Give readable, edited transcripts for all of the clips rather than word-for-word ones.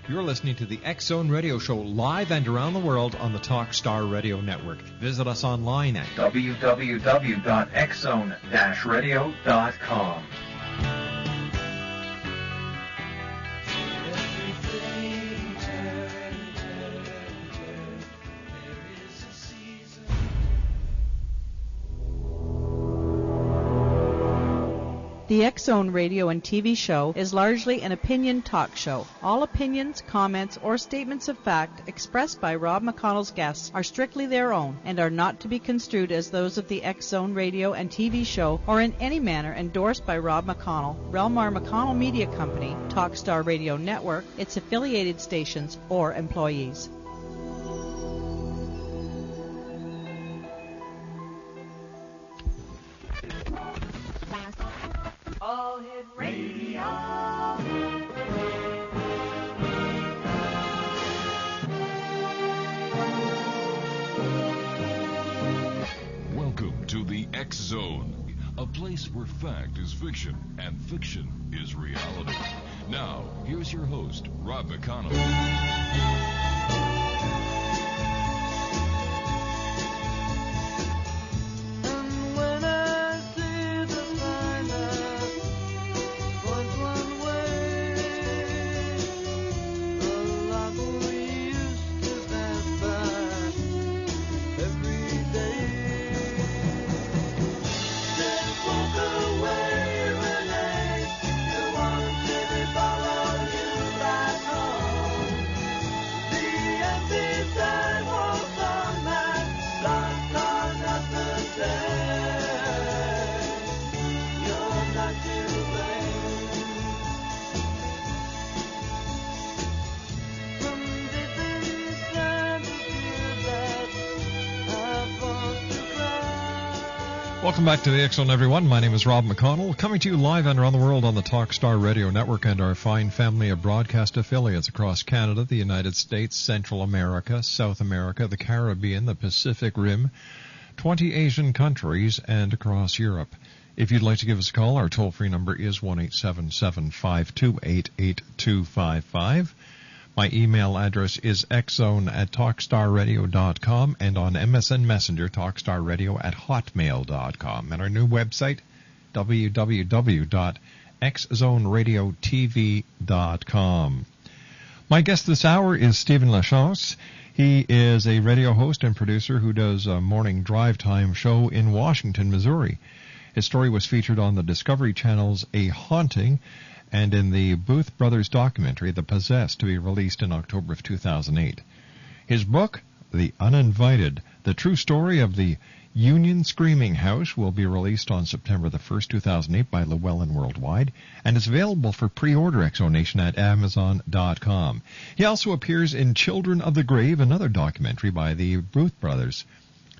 You're listening to the X Zone Radio Show live and around the world on the Talkstar Radio Network. Visit us online at www.xzone-radio.com. The X Zone radio and TV show is largely an opinion talk show. All opinions, comments, or statements of fact expressed by Rob McConnell's guests are strictly their own and are not to be construed as those of the X Zone radio and TV show or in any manner endorsed by Rob McConnell, Relmar McConnell Media Company, Talkstar Radio Network, its affiliated stations, or employees. All Hit Radio. Welcome to the X Zone, a place where fact is fiction and fiction is reality. Now, here's your host, Rob McConnell. Welcome back to the X Zone, everyone. My name is Rob McConnell, coming to you live and around the world on the Talkstar Radio Network and our fine family of broadcast affiliates across Canada, the United States, Central America, South America, the Caribbean, the Pacific Rim, 20 Asian countries, and across Europe. If you'd like to give us a call, our toll-free number is 1-877-528-8255. My email address is xzone@talkstarradio.com and on MSN Messenger, talkstarradio@hotmail.com. And our new website, www.xzoneradiotv.com. My guest this hour is Stephen LaChance. He is a radio host and producer who does a morning drive time show in Washington, Missouri. His story was featured on the Discovery Channel's A Haunting and in the Booth Brothers documentary, The Possessed, to be released in October of 2008. His book, The Uninvited, The True Story of the Union Screaming House, will be released on September the 1st, 2008 by Llewellyn Worldwide, and is available for pre-order Exonation at Amazon.com. He also appears in Children of the Grave, another documentary by the Booth Brothers.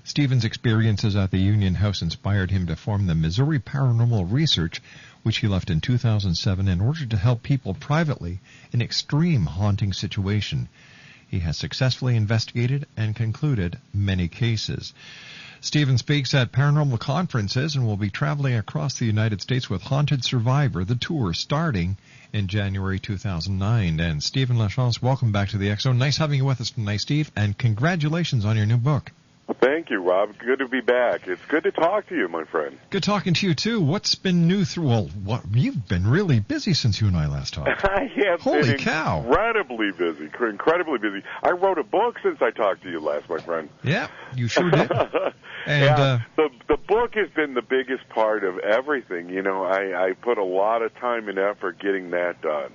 Stephen's experiences at the Union House inspired him to form the Missouri Paranormal Research, which he left in 2007 in order to help people privately in extreme haunting situation. He has successfully investigated and concluded many cases. Stephen speaks at paranormal conferences and will be traveling across the United States with Haunted Survivor, the tour starting in January 2009. And Stephen LaChance, welcome back to the X Zone. Nice having you with us tonight, Steve, and congratulations on your new book. Thank you, Rob. Good to be back. It's good to talk to you, my friend. Good talking to you, too. What's been new you've been really busy since you and I last talked. I have Holy been cow. incredibly busy. I wrote a book since I talked to you last, my friend. Yeah, you sure did. And the book has been the biggest part of everything. You know, I put a lot of time and effort getting that done.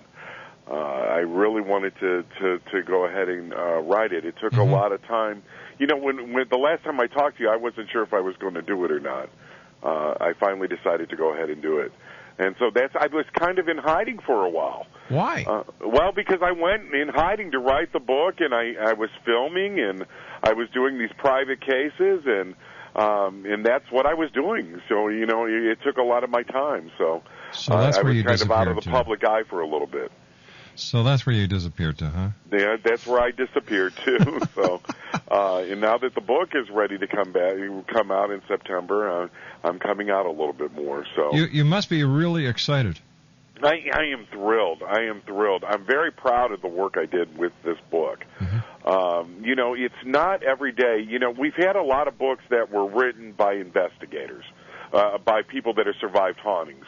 I really wanted to go ahead and write it. It took a lot of time. You know, when the last time I talked to you, I wasn't sure if I was going to do it or not. I finally decided to go ahead and do it. And so I was kind of in hiding for a while. Why? Well, because I went in hiding to write the book, and I was filming, and I was doing these private cases, and that's what I was doing. So, you know, it took a lot of my time. So that's I where was you kind of out of the to. public eye for a little bit. So that's where you disappeared to, huh? Yeah, that's where I disappeared to. So, and now that the book is ready to come out in September, I'm coming out a little bit more. So you must be really excited. I am thrilled. I'm very proud of the work I did with this book. You know, it's not every day. You know, we've had a lot of books that were written by investigators, by people that have survived hauntings.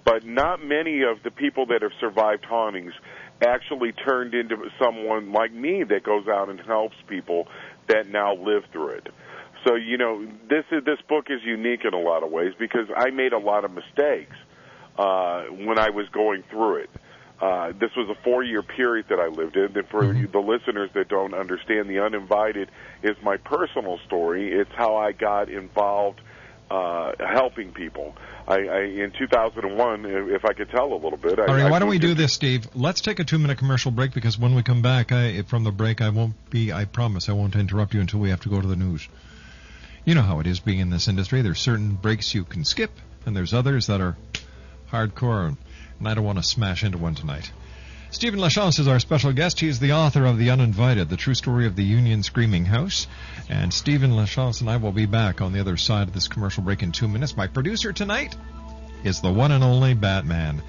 But not many of the people that have survived hauntings actually turned into someone like me that goes out and helps people that now live through it. So, you know, this book is unique in a lot of ways because I made a lot of mistakes when I was going through it. This was a 4-year period that I lived in. And for the listeners that don't understand, The Uninvited is my personal story. It's how I got involved helping people. In 2001, if I could tell a little bit. All right, why don't we do this, Steve? Let's take a 2-minute commercial break because when we come back from the break, I promise I won't interrupt you until we have to go to the news. You know how it is being in this industry. There's certain breaks you can skip, and there's others that are hardcore, and I don't want to smash into one tonight. Stephen LaChance is our special guest. He's the author of The Uninvited, the true story of the Union Screaming House. And Stephen LaChance and I will be back on the other side of this commercial break in 2 minutes. My producer tonight is the one and only Batman.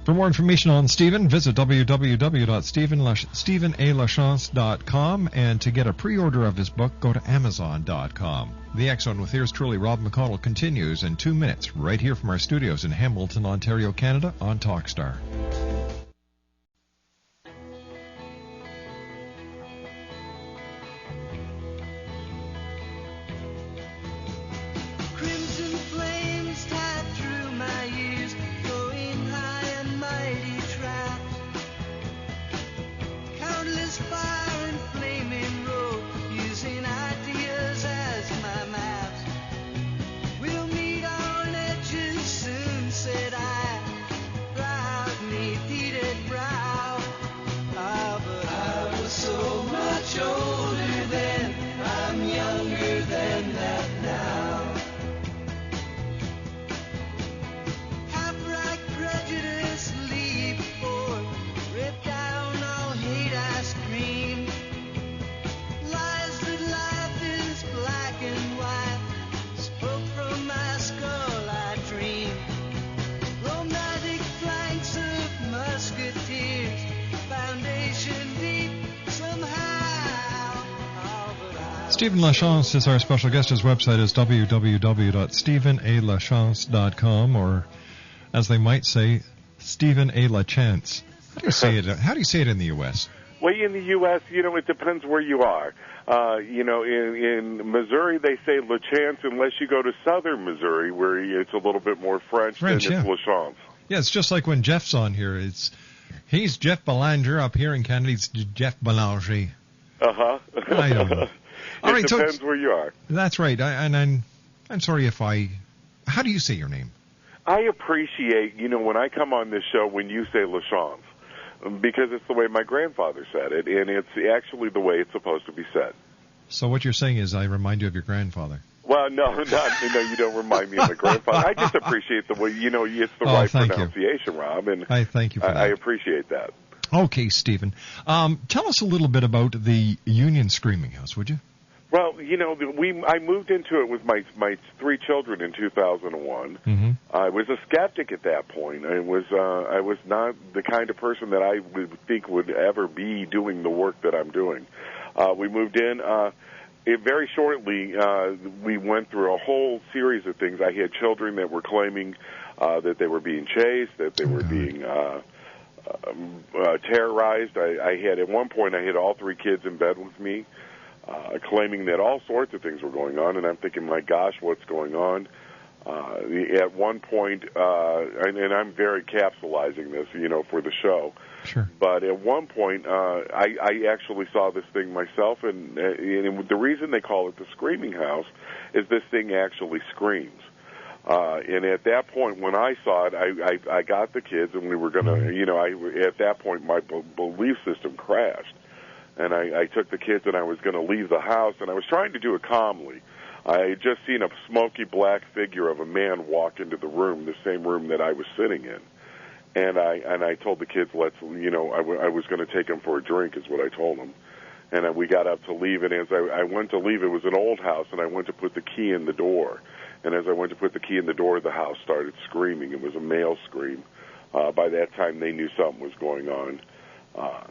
For more information on Stephen, visit www.stephenalachance.com, and to get a pre-order of his book, go to amazon.com. The X-Zone with yours truly, Rob McConnell, continues in 2 minutes, right here from our studios in Hamilton, Ontario, Canada, on Talkstar. Stephen LaChance is our special guest. His website is www.stephenalachance.com, or, as they might say, Stephen A. LaChance. How do you say it? How do you say it in the U.S.? Well, in the U.S., you know, it depends where you are. You know, in Missouri, they say LaChance unless you go to southern Missouri, where it's a little bit more French than it's LaChance. Yeah, it's just like when Jeff's on here. He's Jeff Belanger. Up here in Canada, it's Jeff Belanger. Uh-huh. I don't know. All right, it depends where you are. That's right. I'm sorry if I... How do you say your name? I appreciate, you know, when I come on this show, when you say LaChance, because it's the way my grandfather said it, and it's actually the way it's supposed to be said. So what you're saying is I remind you of your grandfather. Well, no, you don't remind me of my grandfather. I just appreciate the way, you know, it's the right pronunciation, Rob, and I thank you for that. I appreciate that. Okay, Stephen. Tell us a little bit about the Union Screaming House, would you? Well, you know, I moved into it with my 3 children in 2001. Mm-hmm. I was a skeptic at that point. I was not the kind of person that I would think would ever be doing the work that I'm doing. We moved in. Very shortly, we went through a whole series of things. I had children that were claiming that they were being chased, that they were being terrorized. At one point, I had all 3 kids in bed with me. Claiming that all sorts of things were going on, and I'm thinking, my gosh, what's going on? At one point, and I'm very capsulizing this, you know, for the show. Sure. But at one point, I actually saw this thing myself, and the reason they call it the Screaming House is this thing actually screams. And at that point, when I saw it, I got the kids, and we were going to, you know, at that point, my belief system crashed. And I took the kids, and I was going to leave the house, and I was trying to do it calmly. I had just seen a smoky black figure of a man walk into the room, the same room that I was sitting in. And I told the kids, I was going to take them for a drink, is what I told them. And we got up to leave, and as I went to leave, it was an old house, and I went to put the key in the door. And as I went to put the key in the door, the house started screaming. It was a male scream. By that time, they knew something was going on,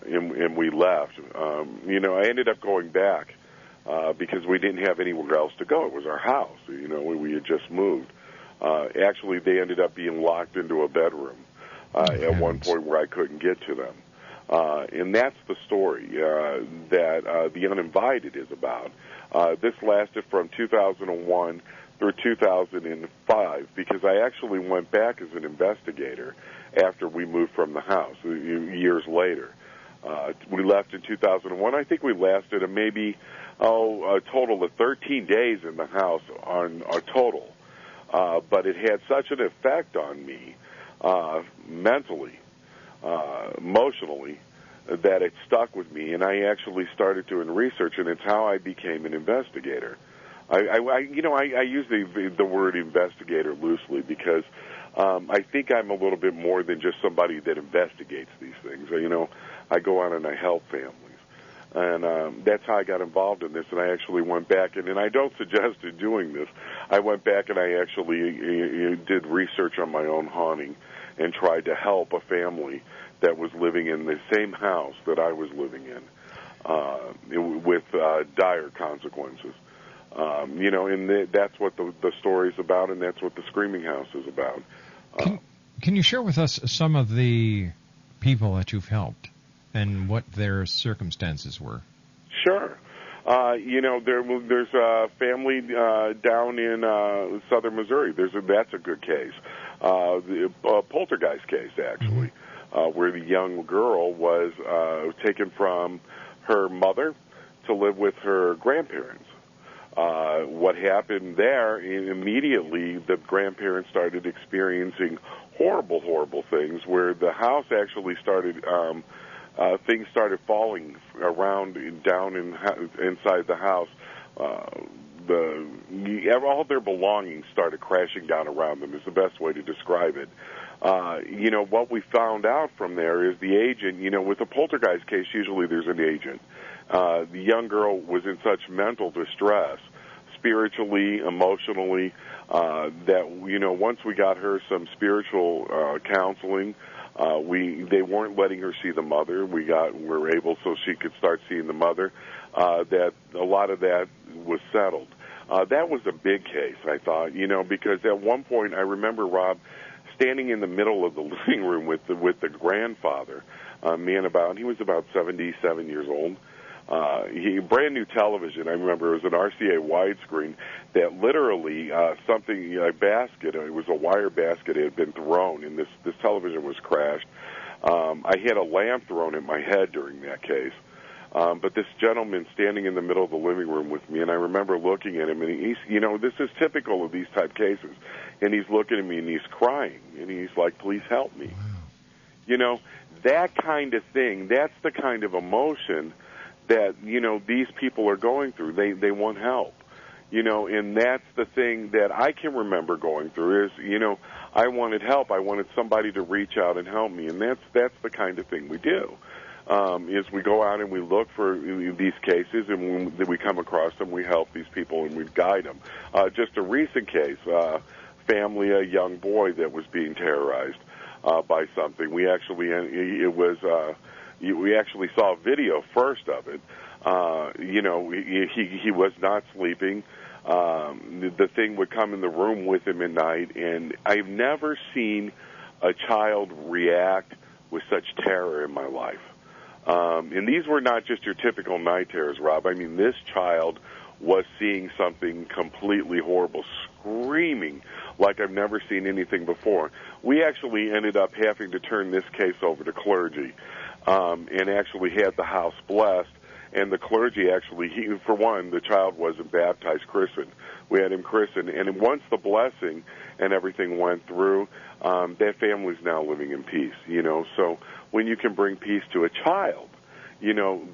and we left. I ended up going back because we didn't have anywhere else to go. It was our house. We had just moved. Actually, they ended up being locked into a bedroom at one point where I couldn't get to them. And that's the story that The Uninvited is about. This lasted from 2001 through 2005 because I actually went back as an investigator after we moved from the house years later. We left in 2001. I think we lasted a total of 13 days in the house on a total. But it had such an effect on me mentally, emotionally, that it stuck with me, and I actually started doing research, and it's how I became an investigator. I use the word investigator loosely because I think I'm a little bit more than just somebody that investigates these things. I go out and I help families. And that's how I got involved in this, and I actually went back, and I don't suggest doing this. I went back and I actually did research on my own haunting and tried to help a family that was living in the same house that I was living in with dire consequences. And that's what the story's about, and that's what the Screaming House is about. Can you share with us some of the people that you've helped and what their circumstances were? Sure. There's a family down in southern Missouri. That's a good case. A poltergeist case, actually, where the young girl was taken from her mother to live with her grandparents. What happened there, immediately the grandparents started experiencing horrible, horrible things where the house actually started, things started falling around down inside the house. All their belongings started crashing down around them is the best way to describe it. What we found out from there is the agent, with a poltergeist case, usually there's an agent. The young girl was in such mental distress, spiritually, emotionally, that, once we got her some spiritual counseling, they weren't letting her see the mother. We were able so she could start seeing the mother. That a lot of that was settled. That was a big case, I thought, because at one point I remember Rob standing in the middle of the living room with the grandfather, he was about 77 years old. Brand new television. I remember it was an RCA widescreen that literally a basket. It was a wire basket. It had been thrown, and this television was crashed. I had a lamp thrown at my head during that case. But this gentleman standing in the middle of the living room with me, and I remember looking at him, and he's, this is typical of these type cases, and he's looking at me and he's crying, and he's like, "Please help me." Wow. That kind of thing. That's the kind of emotion that, these people are going through. They want help. And that's the thing that I can remember going through is, I wanted help. I wanted somebody to reach out and help me, and that's the kind of thing we do. Is we go out and we look for these cases, and when we come across them, we help these people and we guide them. Just a recent case, family, a young boy that was being terrorized by something. We actually saw a video first of it. He was not sleeping. The thing would come in the room with him at night, and I've never seen a child react with such terror in my life. And these were not just your typical night terrors, Rob. I mean, this child was seeing something completely horrible, screaming like I've never seen anything before. We actually ended up having to turn this case over to clergy and actually had the house blessed. And the clergy actually, for one, the child wasn't baptized, christened. We had him christened. And once the blessing and everything went through, that family's now living in peace, So when you can bring peace to a child,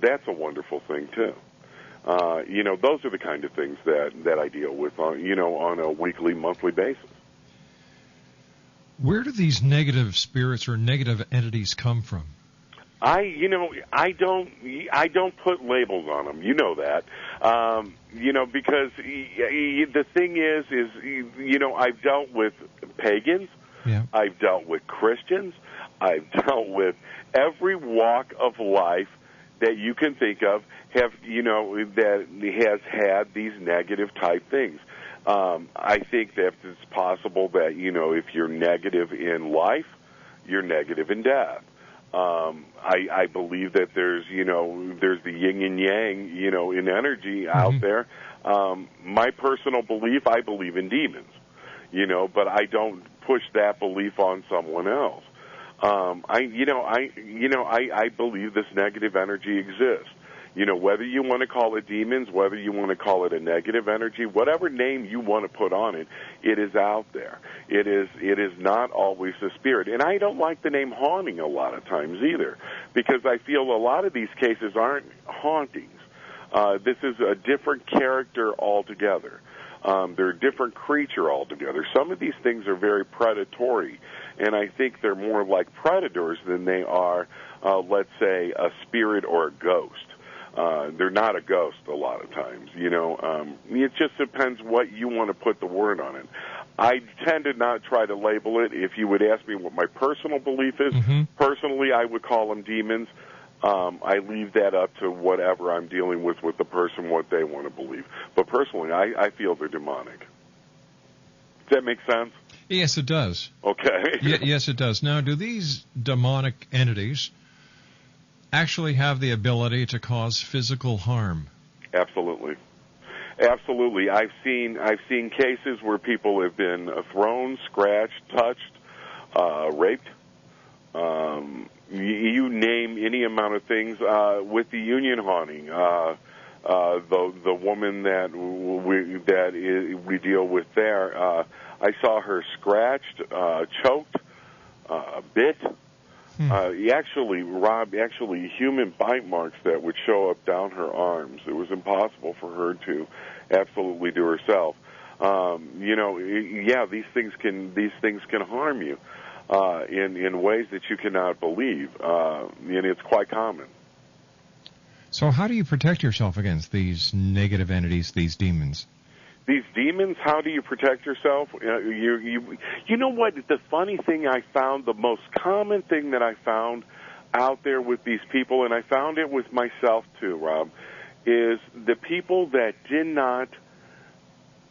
that's a wonderful thing, too. Those are the kind of things that I deal with, on a weekly, monthly basis. Where do these negative spirits or negative entities come from? I don't put labels on them. You know that. Because the thing is, I've dealt with pagans. Yeah. I've dealt with Christians. I've dealt with every walk of life that you can think of that has had these negative type things. I think that it's possible that, if you're negative in life, you're negative in death. I believe that there's the yin and yang, in energy out there. My personal belief, I believe in demons, but I don't push that belief on someone else. I believe this negative energy exists. Whether you want to call it demons, whether you want to call it a negative energy, whatever name you want to put on it, it is out there. It is not always the spirit. And I don't like the name haunting a lot of times either, because I feel a lot of these cases aren't hauntings. This is a different character altogether. They're a different creature altogether. Some of these things are very predatory, and I think they're more like predators than they are, let's say, a spirit or a ghost. They're not a ghost a lot of times, It just depends what you want to put the word on it. I tend to not try to label it. If you would ask me what my personal belief is, personally I would call them demons. I leave that up to whatever I'm dealing with the person, what they want to believe. But personally, I feel they're demonic. Does that make sense? Yes, it does. Okay. Yes, it does. Now, do these demonic entities actually have the ability to cause physical harm? Absolutely. I've seen cases where people have been thrown, scratched, touched, raped. You name any amount of things. With the union haunting, the woman that we deal with there, I saw her scratched, choked, bit. Rob, human bite marks that would show up down her arms. It was impossible for her to absolutely do herself. These things can harm you in ways that you cannot believe, and it's quite common. So how do you protect yourself against these negative entities, these demons? These demons, how do you protect yourself? You know what? The funny thing I found, the most common thing that I found out there with these people, and I found it with myself too, Rob, is the people that did not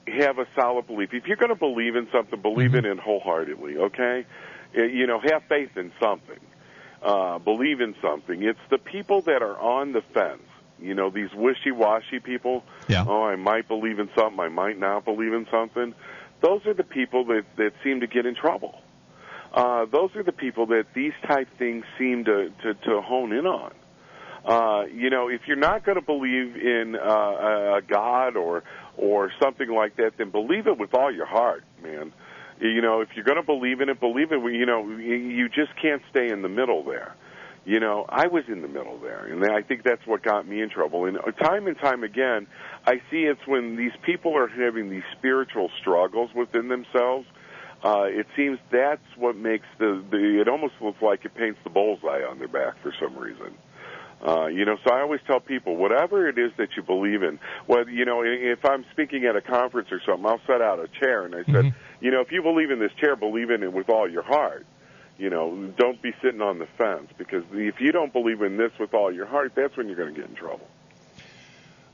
have a solid belief. If you're going to believe in something, believe in it wholeheartedly, okay? Have faith in something. Believe in something. It's the people that are on the fence. These wishy-washy people. Yeah. Oh, I might believe in something, I might not believe in something. Those are the people that seem to get in trouble. Those are the people that these type things seem to hone in on. If you're not going to believe in a God or something like that, then believe it with all your heart, man. If you're going to believe in it, believe it. You just can't stay in the middle there. I was in the middle there, and I think that's what got me in trouble. And time again, I see it's when these people are having these spiritual struggles within themselves. It seems that's what makes it almost looks like it paints the bullseye on their back for some reason. So I always tell people, whatever it is that you believe in, whether, if I'm speaking at a conference or something, I'll set out a chair, and I said, if you believe in this chair, believe in it with all your heart. Don't be sitting on the fence, because if you don't believe in this with all your heart, that's when you're going to get in trouble.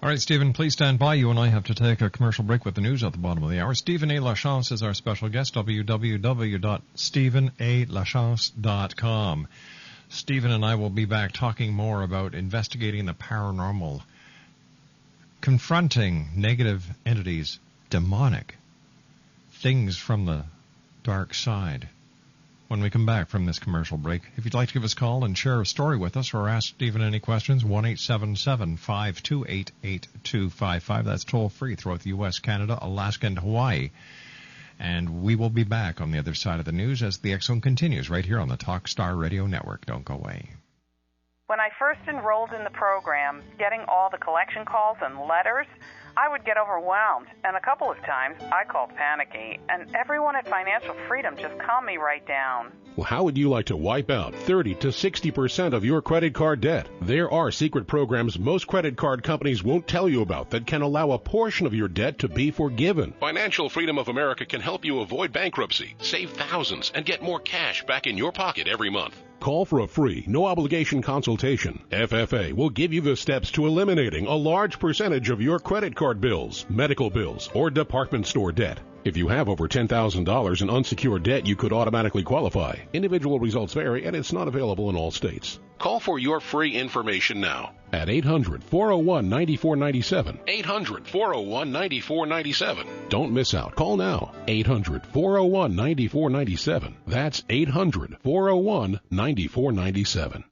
All right, Stephen, please stand by. You and I have to take a commercial break with the news at the bottom of the hour. Stephen A. LaChance is our special guest, www.stephenalachance.com. Stephen and I will be back talking more about investigating the paranormal, confronting negative entities, demonic things from the dark side. When we come back from this commercial break, if you'd like to give us a call and share a story with us or ask Stephen any questions, 1-877-528-8255. That's toll-free throughout the U.S., Canada, Alaska, and Hawaii. And we will be back on the other side of the news as the X-Zone continues right here on the Talkstar Radio Network. Don't go away. When I first enrolled in the program, getting all the collection calls and letters, I would get overwhelmed, and a couple of times I called panicky, and everyone at Financial Freedom just calmed me right down. Well, how would you like to wipe out 30 to 60% of your credit card debt? There are secret programs most credit card companies won't tell you about that can allow a portion of your debt to be forgiven. Financial Freedom of America can help you avoid bankruptcy, save thousands, and get more cash back in your pocket every month. Call for a free, no-obligation consultation. FFA will give you the steps to eliminating a large percentage of your credit card bills, medical bills, or department store debt. If you have over $10,000 in unsecured debt, you could automatically qualify. Individual results vary, and it's not available in all states. Call for your free information now at 800-401-9497. 800-401-9497. Don't miss out. Call now. 800-401-9497. That's 800-401-9497.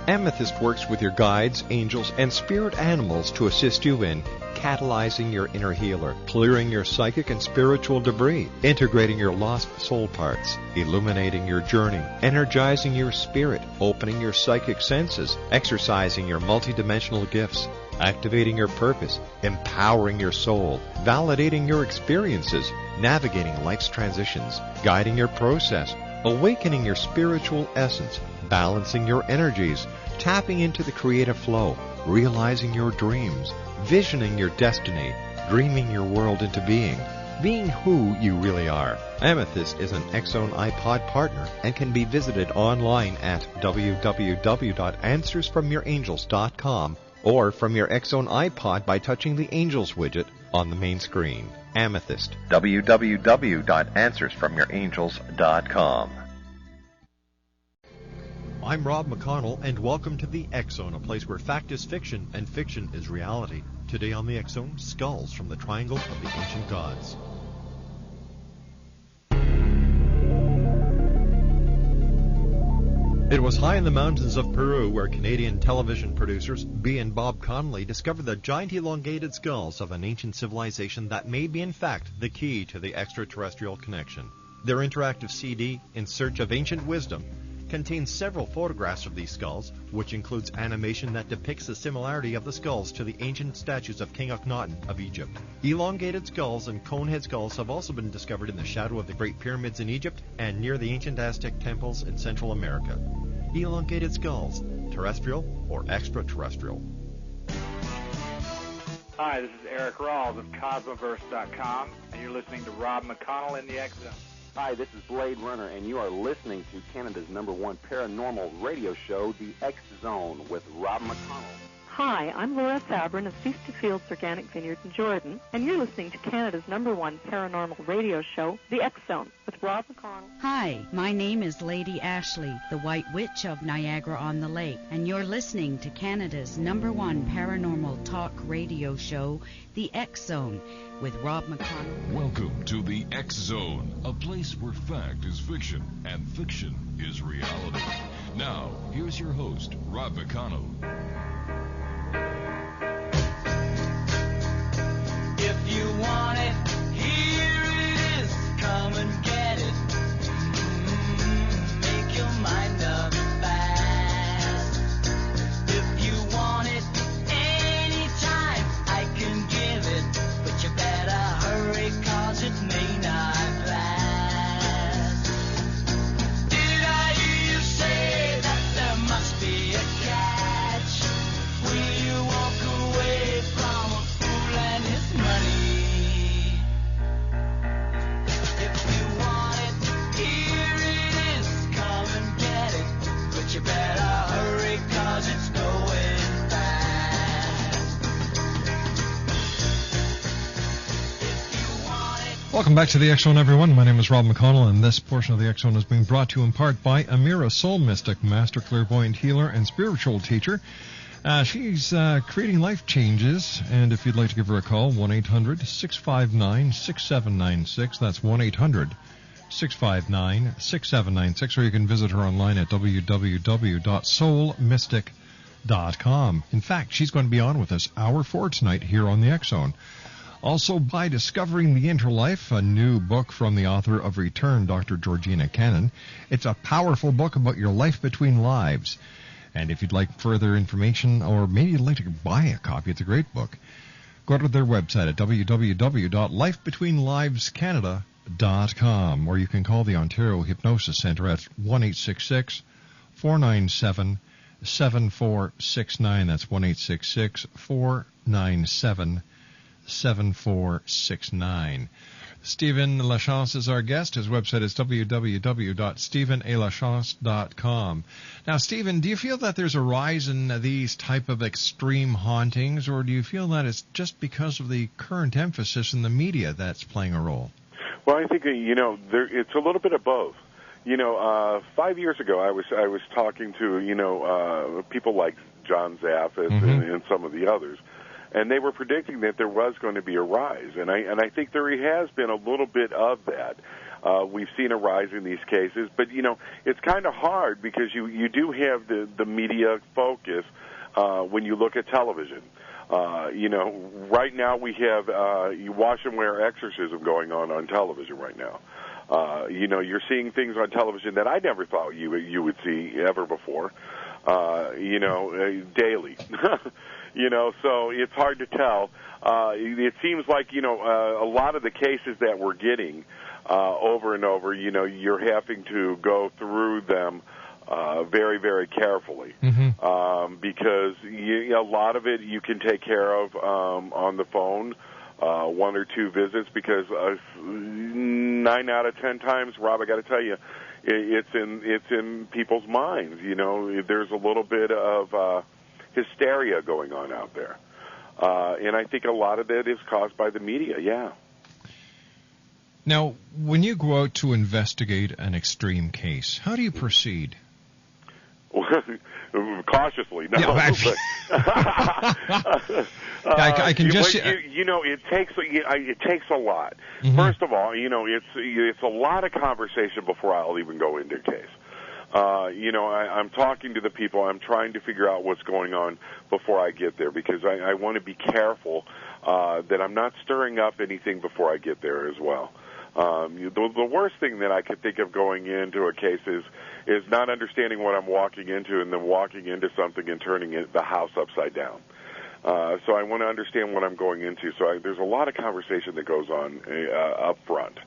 Amethyst works with your guides, angels, and spirit animals to assist you in catalyzing your inner healer, clearing your psychic and spiritual debris, integrating your lost soul parts, illuminating your journey, energizing your spirit, opening your psychic senses, exercising your multidimensional gifts, activating your purpose, empowering your soul, validating your experiences, navigating life's transitions, guiding your process, awakening your spiritual essence, balancing your energies, tapping into the creative flow, realizing your dreams, visioning your destiny, dreaming your world into being who you really are. Amethyst is an X-Zone iPod partner and can be visited online at www.answersfromyourangels.com or from your X-Zone iPod by touching the Angels widget on the main screen. Amethyst. www.answersfromyourangels.com. I'm Rob McConnell, and welcome to the X-Zone, a place where fact is fiction and fiction is reality. Today on the X-Zone, skulls from the Triangle of the Ancient Gods. It was high in the mountains of Peru where Canadian television producers B. and Bob Connolly discovered the giant elongated skulls of an ancient civilization that may be in fact the key to the extraterrestrial connection. Their interactive CD, In Search of Ancient Wisdom, contains several photographs of these skulls, which includes animation that depicts the similarity of the skulls to the ancient statues of King Akhenaten of Egypt. Elongated skulls and conehead skulls have also been discovered in the shadow of the Great Pyramids in Egypt and near the ancient Aztec temples in Central America. Elongated skulls, terrestrial or extraterrestrial? Hi, this is Eric Rawls of Cosmoverse.com, and you're listening to Rob McConnell in the X-Zone. Hi, this is Blade Runner, and you are listening to Canada's #1 paranormal radio show, The X-Zone, with Rob McConnell. Hi, I'm Laura Fabrin of Feast to Fields Organic Vineyard in Jordan, and you're listening to Canada's #1 paranormal radio show, The X-Zone, with Rob McConnell. Hi, my name is Lady Ashley, the White Witch of Niagara-on-the-Lake, and you're listening to Canada's #1 paranormal talk radio show, The X-Zone, with Rob McConnell. Welcome to the X-Zone, a place where fact is fiction and fiction is reality. Now, here's your host, Rob McConnell. If you want it, here it is. Come and get it. Make your mind up fast. If you want it anytime, I can give it. But you better hurry, 'cause it may not last. Did I hear you say that there must be a catch? Will you walk away from a fool and his money? If you want it, here it is. Come and get it. But you better hurry, 'cause it's going fast. If you want it. Welcome back to the X-Zone, everyone. My name is Rob McConnell, and this portion of the X-Zone is being brought to you in part by Amira, soul mystic, master clairvoyant healer, and spiritual teacher. She's creating life changes, and if you'd like to give her a call, 1-800-659-6796. That's 1-800-659-6796, or you can visit her online at www.soulmystic.com. In fact, she's going to be on with us hour 4 tonight here on the X-Zone. Also, by Discovering the Interlife, a new book from the author of Return, Dr. Georgina Cannon. It's a powerful book about your life between lives. And if you'd like further information, or maybe you'd like to buy a copy, it's a great book, go to their website at www.lifebetweenlivescanada.com. or you can call the Ontario Hypnosis Center at 1-866-497-7469. That's 1-866-497-7469. Stephen LaChance is our guest. His website is www.stephenalachance.com. Now, Stephen, do you feel that there's a rise in these type of extreme hauntings, or do you feel that it's just because of the current emphasis in the media that's playing a role? Well, I think, it's a little bit of both. 5 years ago, I was talking to, people like John Zaffis and some of the others, and they were predicting that there was going to be a rise, and I think there has been a little bit of that. We've seen a rise in these cases, but it's kind of hard because you do have the media focus when you look at television. Right now we have you wash and wear exorcism going on television right now. You're seeing things on television that I never thought you would see ever before. Daily. So it's hard to tell. It seems like, a lot of the cases that we're getting over and over, you're having to go through them very, very carefully because a lot of it you can take care of on the phone, 1 or 2 visits, because 9 out of 10 times, Rob, I got to tell you, it's in people's minds. There's a little bit of hysteria going on out there. And I think a lot of that is caused by the media, yeah. Now, when you go out to investigate an extreme case, how do you proceed? Cautiously, no. I can just... it takes a lot. First of all, it's a lot of conversation before I'll even go into a case. I'm talking to the people. I'm trying to figure out what's going on before I get there, because I want to be careful that I'm not stirring up anything before I get there as well. The worst thing that I could think of going into a case is not understanding what I'm walking into, and then walking into something and turning the house upside down. So I want to understand what I'm going into. So there's a lot of conversation that goes on up front.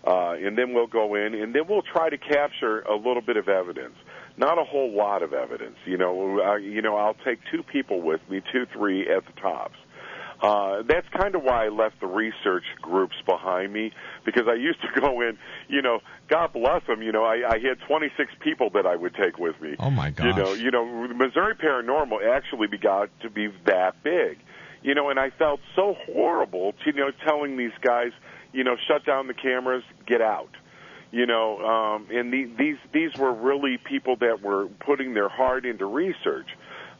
And then we'll go in, and then we'll try to capture a little bit of evidence. Not a whole lot of evidence. I'll take 2 people with me, 2, 3 at the tops. That's kind of why I left the research groups behind me, because I used to go in, God bless them, I had 26 people that I would take with me. Oh, my gosh. Missouri Paranormal actually got to be that big. And I felt so horrible, telling these guys, shut down the cameras, get out. And these were really people that were putting their heart into research.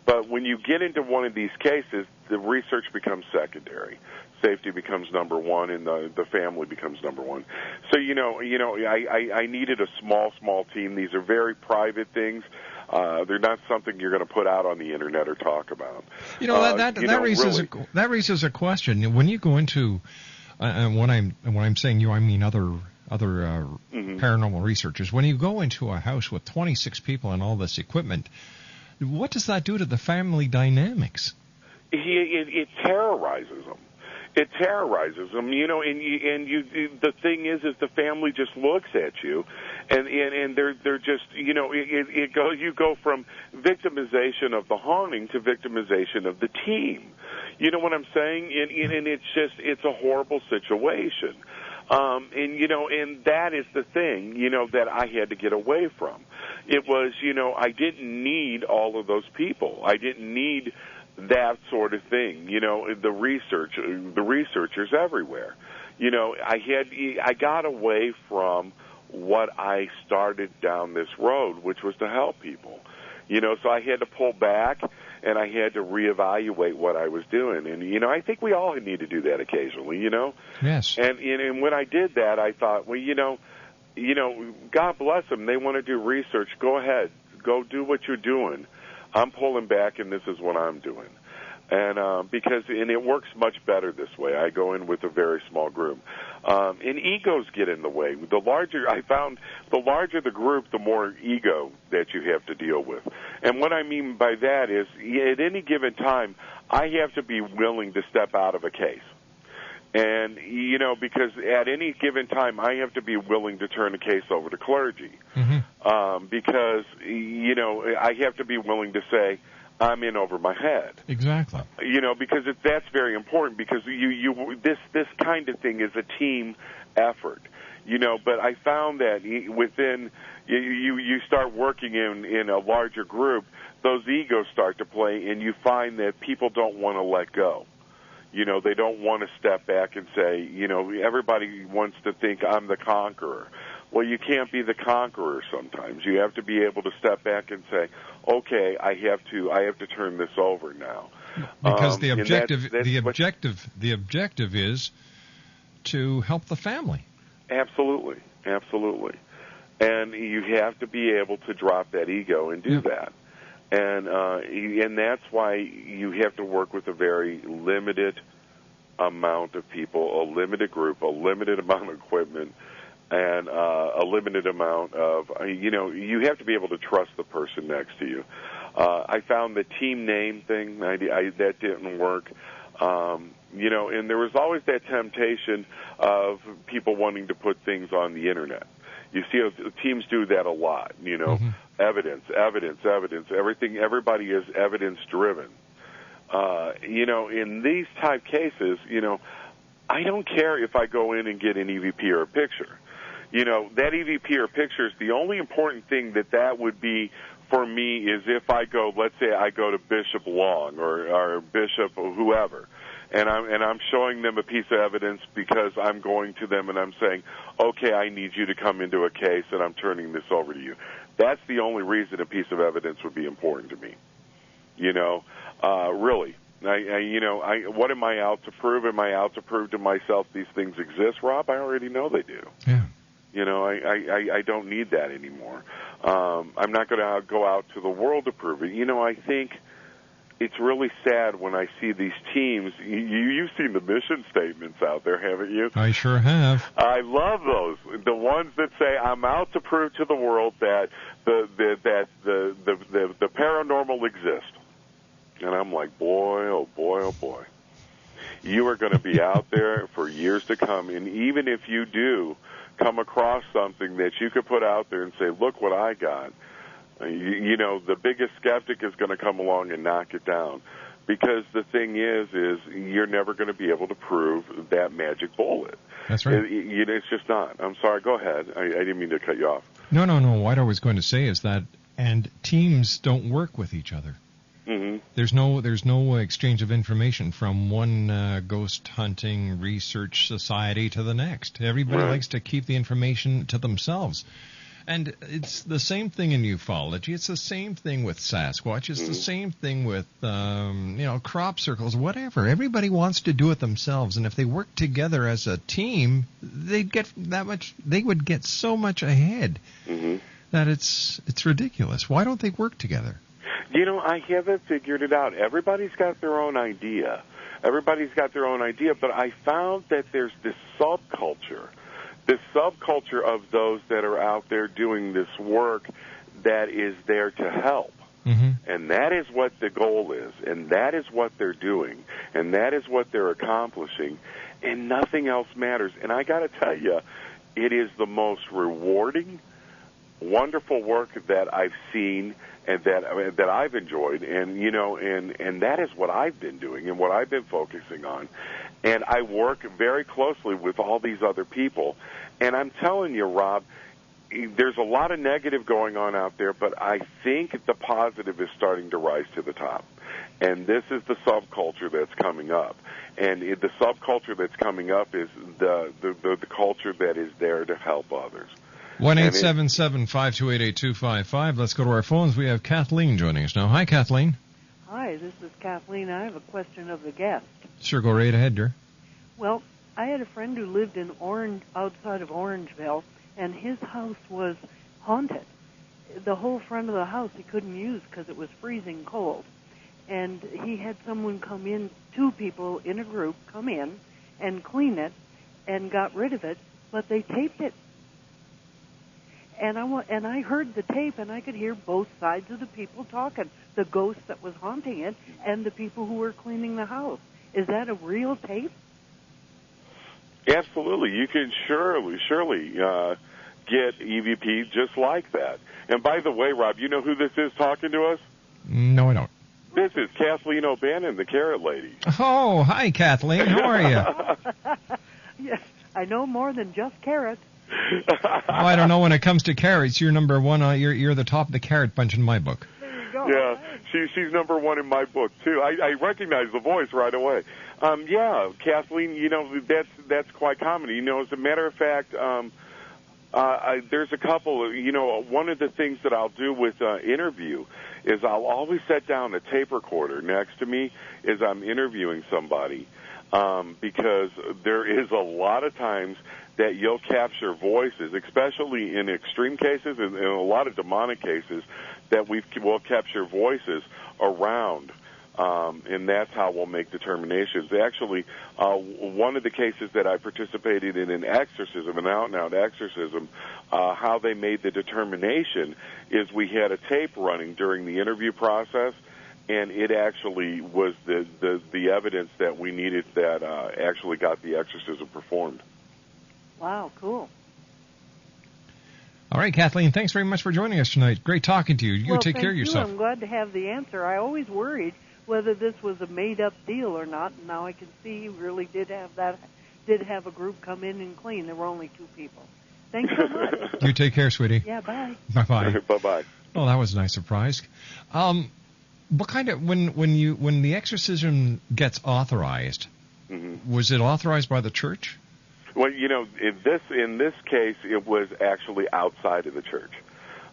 But when you get into one of these cases, the research becomes secondary. Safety becomes number one, and the family becomes number one. So, I needed a small team. These are very private things. They're not something you're going to put out on the internet or talk about. That raises a question. When you go into, when I'm saying you, I mean other paranormal researchers. When you go into a house with 26 people and all this equipment, what does that do to the family dynamics? It terrorizes them. It terrorizes them, the thing is the family just looks at you, and they're just, you go from victimization of the haunting to victimization of the team. You know what I'm saying? And it's a horrible situation. And that is the thing, that I had to get away from. It was, I didn't need all of those people. I didn't need that sort of thing, the researchers everywhere. I got away from what I started down this road, which was to help people. So I had to pull back, and I had to reevaluate what I was doing. And, I think we all need to do that occasionally, Yes. And when I did that, I thought, well, God bless them. They want to do research. Go ahead. Go do what you're doing. I'm pulling back, and this is what I'm doing. And and it works much better this way. I go in with a very small group. And egos get in the way. The larger the group, the more ego that you have to deal with. And what I mean by that is, at any given time, I have to be willing to step out of a case. And, you know, because at any given time, I have to be willing to turn a case over to clergy. Because, you know, I have to be willing to say, I'm in over my head. Exactly. You know, because that's very important, because this kind of thing is a team effort. You know, but I found that within, you start working in a larger group, those egos start to play, and you find that people don't want to let go. You know, they don't want to step back and say, you know, everybody wants to think I'm the conqueror. Well, you can't be the conqueror sometimes. You have to be able to step back and say, okay, I have to turn this over now. Because the objective is to help the family. Absolutely. And you have to be able to drop that ego and do that. And that's why you have to work with a very limited amount of people, a limited group, a limited amount of equipment, and a limited amount of, you know, you have to be able to trust the person next to you. I found the team name thing, that didn't work. You know, and there was always that temptation of people wanting to put things on the Internet. You see, teams do that a lot, you know, evidence. Everything, everybody is evidence-driven. You know, in these type cases, you know, I don't care if I go in and get an EVP or a picture. You know, that EVP or picture is the only important thing that would be for me is if I go, let's say I go to Bishop Long or Bishop or whoever, and I'm showing them a piece of evidence because I'm going to them and I'm saying, okay, I need you to come into a case and I'm turning this over to you. That's the only reason a piece of evidence would be important to me. You know, really. What am I out to prove? Am I out to prove to myself these things exist, Rob? I already know they do. Yeah. You know, I don't need that anymore. I'm not going to go out to the world to prove it. You know, I think it's really sad when I see these teams. You've seen the mission statements out there, haven't you? I sure have. I love those. The ones that say, I'm out to prove to the world that the paranormal exists. And I'm like, boy, oh boy, oh boy. You are going to be out there for years to come. And even if you do come across something that you could put out there and say, look what I got, you know, the biggest skeptic is going to come along and knock it down. Because the thing is you're never going to be able to prove that magic bullet. That's right. It's just not. I'm sorry. Go ahead. I didn't mean to cut you off. No. What I was going to say is that, and teams don't work with each other. Mm-hmm. There's no exchange of information from one ghost hunting research society to the next. Everybody likes to keep the information to themselves. And it's the same thing in ufology. It's the same thing with Sasquatch. It's the same thing with crop circles, whatever. Everybody wants to do it themselves, and if they work together as a team, they'd get they would get so much ahead that it's ridiculous. Why don't they work together? You know, I haven't figured it out. Everybody's got their own idea. But I found that there's this subculture of those that are out there doing this work that is there to help. And that is what the goal is, and that is what they're doing, and that is what they're accomplishing, and nothing else matters. And I got to tell you, it is the most rewarding, wonderful work that I've seen and that I've enjoyed, and you know, and that is what I've been doing and what I've been focusing on. And I work very closely with all these other people, and I'm telling you, Rob, there's a lot of negative going on out there, but I think the positive is starting to rise to the top. And this is the subculture that's coming up. And the subculture that's coming up is the culture that is there to help others. 1-877-528-8255. Let's go to our phones. We have Kathleen joining us now. Hi, Kathleen. Hi, this is Kathleen. I have a question of the guest. Sure, go right ahead, dear. Well, I had a friend who lived in outside of Orangeville, and his house was haunted. The whole front of the house he couldn't use because it was freezing cold. And he had someone come in, 2 people in a group come in and clean it and got rid of it, but they taped it. And I heard the tape, and I could hear both sides of the people talking, the ghost that was haunting it and the people who were cleaning the house. Is that a real tape? Absolutely. You can surely get EVP just like that. And by the way, Rob, you know who this is talking to us? No, I don't. This is Kathleen O'Bannon, the Carrot Lady. Oh, hi, Kathleen. How are you? Yes, I know more than just carrots. I don't know. When it comes to carrots, you're number one. You're the top of the carrot bunch in my book. There you go. Yeah, she's number one in my book too. I recognize the voice right away. Yeah, Kathleen, you know that's quite common. You know, as a matter of fact, there's a couple. You know, one of the things that I'll do with interview is I'll always set down a tape recorder next to me as I'm interviewing somebody, because there is a lot of times that you'll capture voices, especially in extreme cases and in a lot of demonic cases, that we'll capture voices around, and that's how we'll make determinations. Actually, one of the cases that I participated in an exorcism, an out-and-out exorcism, how they made the determination is we had a tape running during the interview process, and it actually was the evidence that we needed that actually got the exorcism performed. Wow, cool. All right, Kathleen, thanks very much for joining us tonight. Great talking to you. You take care of yourself. I'm glad to have the answer. I always worried whether this was a made-up deal or not, and now I can see you really did have a group come in and clean. There were only 2 people. Thanks so much. You take care, sweetie. Yeah, bye. Bye-bye. Bye-bye. Oh, that was a nice surprise. What kind of when the exorcism gets authorized, was it authorized by the church? Well, you know, in this case, it was actually outside of the church.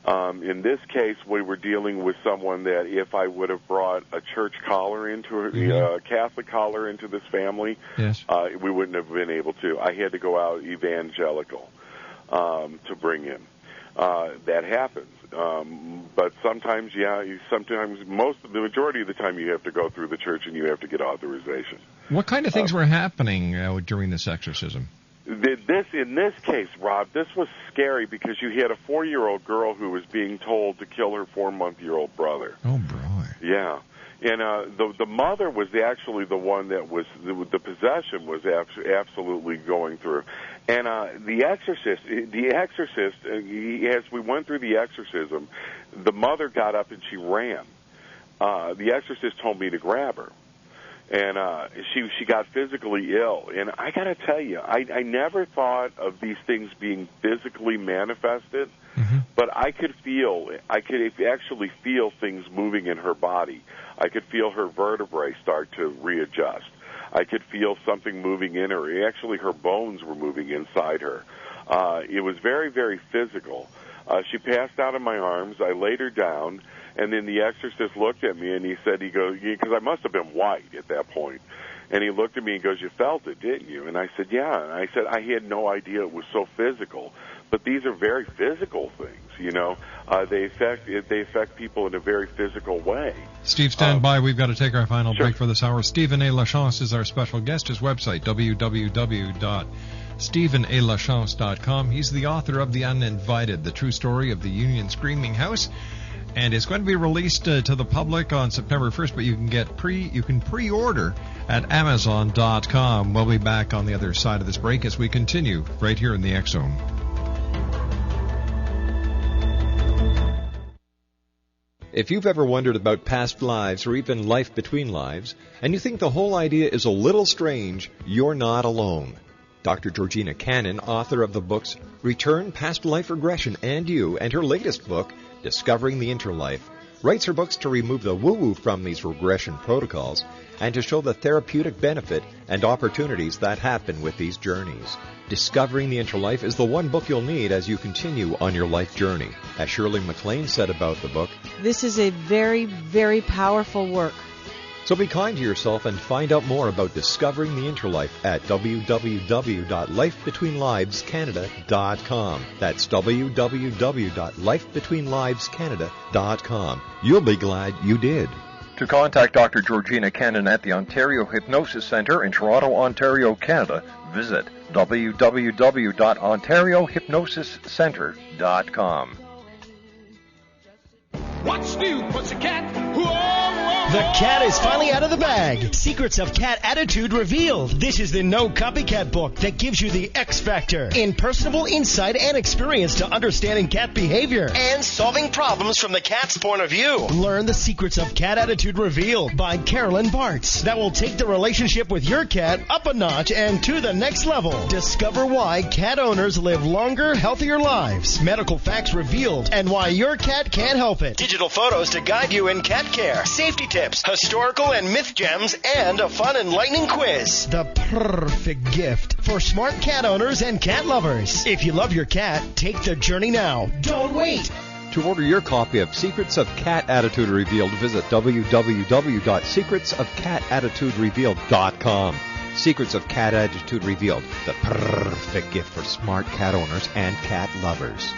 In this case, we were dealing with someone that if I would have brought a church collar into a Catholic collar into this family, yes, we wouldn't have been able to. I had to go out evangelical to bring in. That happens. But sometimes, the majority of the time, you have to go through the church and you have to get authorization. What kind of things were happening during this exorcism? In this case, Rob, this was scary because you had a 4-year-old girl who was being told to kill her 4-month-old brother. Oh, boy. Yeah. And the mother was actually the one that was, the possession was absolutely going through. And the exorcist, as we went through the exorcism, the mother got up and she ran. The exorcist told me to grab her. And she got physically ill. And I got to tell you, I never thought of these things being physically manifested, but I could actually feel things moving in her body. I could feel her vertebrae start to readjust. I could feel something moving in her. Actually, her bones were moving inside her. It was very, very physical. She passed out in my arms. I laid her down. And then the exorcist looked at me and he said, because I must have been white at that point. And he looked at me and goes, "You felt it, didn't you?" And I said, "Yeah." And I said, "I had no idea it was so physical." But these are very physical things, you know. They affect people in a very physical way. Steve, stand by. We've got to take our final break for this hour. Stephen A. LaChance is our special guest. His website, www.stephenalachance.com. He's the author of The Uninvited, the true story of the Union Screaming House. And it's going to be released to the public on September 1st, but you can pre-order at Amazon.com. We'll be back on the other side of this break as we continue right here in the X Zone. If you've ever wondered about past lives or even life between lives, and you think the whole idea is a little strange, you're not alone. Dr. Georgina Cannon, author of the books Return, Past Life Regression, and You, and her latest book, Discovering the Interlife, writes her books to remove the woo-woo from these regression protocols and to show the therapeutic benefit and opportunities that happen with these journeys. Discovering the Interlife is the one book you'll need as you continue on your life journey. As Shirley MacLaine said about the book, this is a very, very powerful work. So be kind to yourself and find out more about Discovering the Interlife at www.lifebetweenlivescanada.com. That's www.lifebetweenlivescanada.com. You'll be glad you did. To contact Dr. Georgina Cannon at the Ontario Hypnosis Centre in Toronto, Ontario, Canada, visit www.ontariohypnosiscentre.com. What's new, pussycat? Whoa, whoa. The cat is finally out of the bag. Secrets of Cat Attitude revealed. This is the No Copycat book that gives you the X factor in personable insight and experience to understanding cat behavior and solving problems from the cat's point of view. Learn the Secrets of Cat Attitude revealed by Carolyn Bartz that will take the relationship with your cat up a notch and to the next level. Discover why cat owners live longer, healthier lives. Medical facts revealed and why your cat can't help it. Digital photos to guide you in cat care. Safety tips, historical and myth gems, and a fun, enlightening quiz. The perfect gift for smart cat owners and cat lovers. If you love your cat, take the journey now. Don't wait. To order your copy of Secrets of Cat Attitude Revealed, visit www.secretsofcatattituderevealed.com. Secrets of Cat Attitude Revealed, the perfect gift for smart cat owners and cat lovers.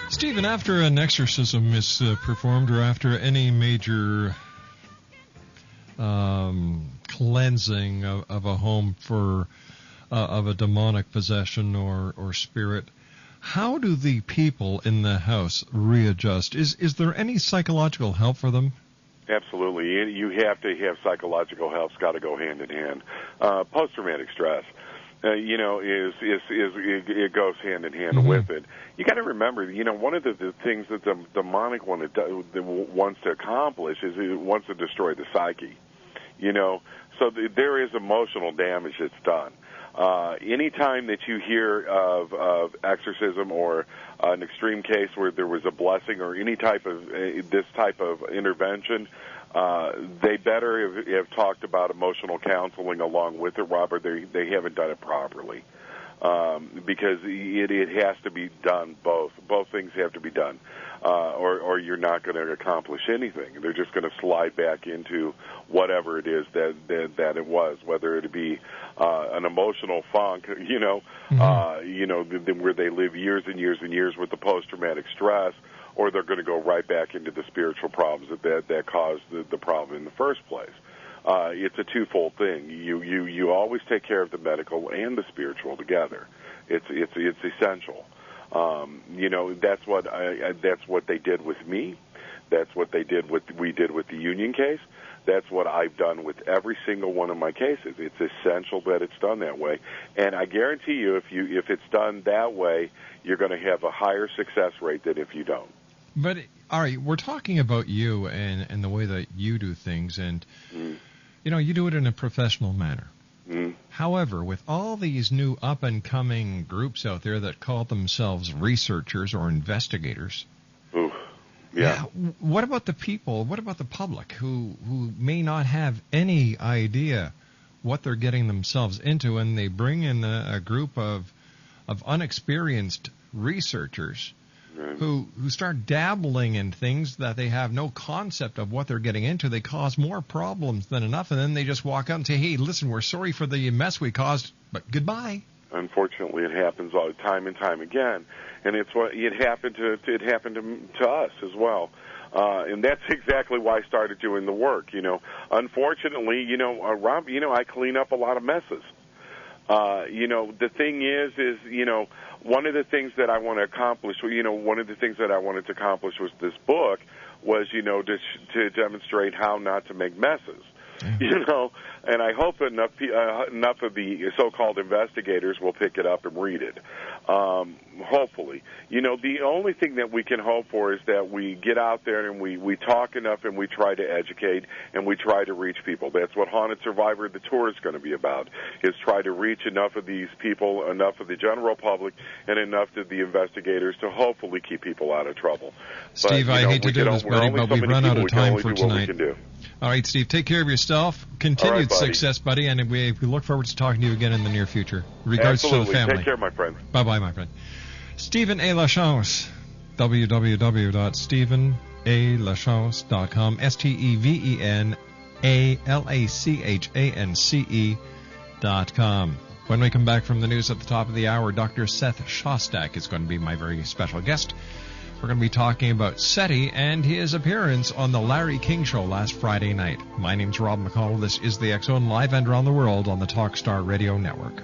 Stephen, after an exorcism is performed or after any major cleansing of a home for of a demonic possession or spirit, how do the people in the house readjust? Is there any psychological help for them? Absolutely. You have to have psychological help. It's got to go hand in hand. Post-traumatic stress. It goes hand in hand with it. You got to remember, one of the things that the demonic wants to accomplish is it wants to destroy the psyche. So there is emotional damage that's done. Anytime that you hear of exorcism or an extreme case where there was a blessing or any type of this type of intervention, they better have talked about emotional counseling along with it, Robert. They haven't done it properly because it has to be done both. Both things have to be done, or you're not going to accomplish anything. They're just going to slide back into whatever it is that it was, whether it be an emotional funk, where they live years and years and years with the post-traumatic stress, or they're going to go right back into the spiritual problems that caused the problem in the first place. It's a twofold thing. You always take care of the medical and the spiritual together. It's essential. That's what they did with me. That's what we did with the Union case. That's what I've done with every single one of my cases. It's essential that it's done that way. And I guarantee you, if it's done that way, you're going to have a higher success rate than if you don't. But, all right, we're talking about you and the way that you do things, and, you do it in a professional manner. However, with all these new up-and-coming groups out there that call themselves researchers or investigators, what about the people, what about the public who may not have any idea what they're getting themselves into, and they bring in a group of unexperienced researchers who start dabbling in things that they have no concept of what they're getting into? They cause more problems than enough, and then they just walk out and say, hey, listen, we're sorry for the mess we caused, but goodbye. Unfortunately, it happens all the time and time again, and it happened to us as well. And that's exactly why I started doing the work. Unfortunately, Rob, I clean up a lot of messes. The thing is, one of the things that I want to accomplish, one of the things that I wanted to accomplish with this book was, to demonstrate how not to make messes. you know, and I hope enough of the so-called investigators will pick it up and read it. Hopefully. You know, the only thing that we can hope for is that we get out there and we talk enough and we try to educate and we try to reach people. That's what Haunted Survivor the Tour is going to be about, is try to reach enough of these people, enough of the general public, and enough of the investigators to hopefully keep people out of trouble. Steve, I hate to do this, buddy, but we've run out of time for tonight. All right, Steve, take care of yourself. Continued success, buddy, and we look forward to talking to you again in the near future. Regards to the family. Take care, my friend. Bye-bye, my friend. Stephen A. LaChance, www.stephenalachance.com, STEVENALACHANCE.com. When we come back from the news at the top of the hour, Dr. Seth Shostak is going to be my very special guest. We're going to be talking about SETI and his appearance on the Larry King Show last Friday night. My name's Rob McConnell. This is the X-Zone, live and around the world on the Talkstar Radio Network.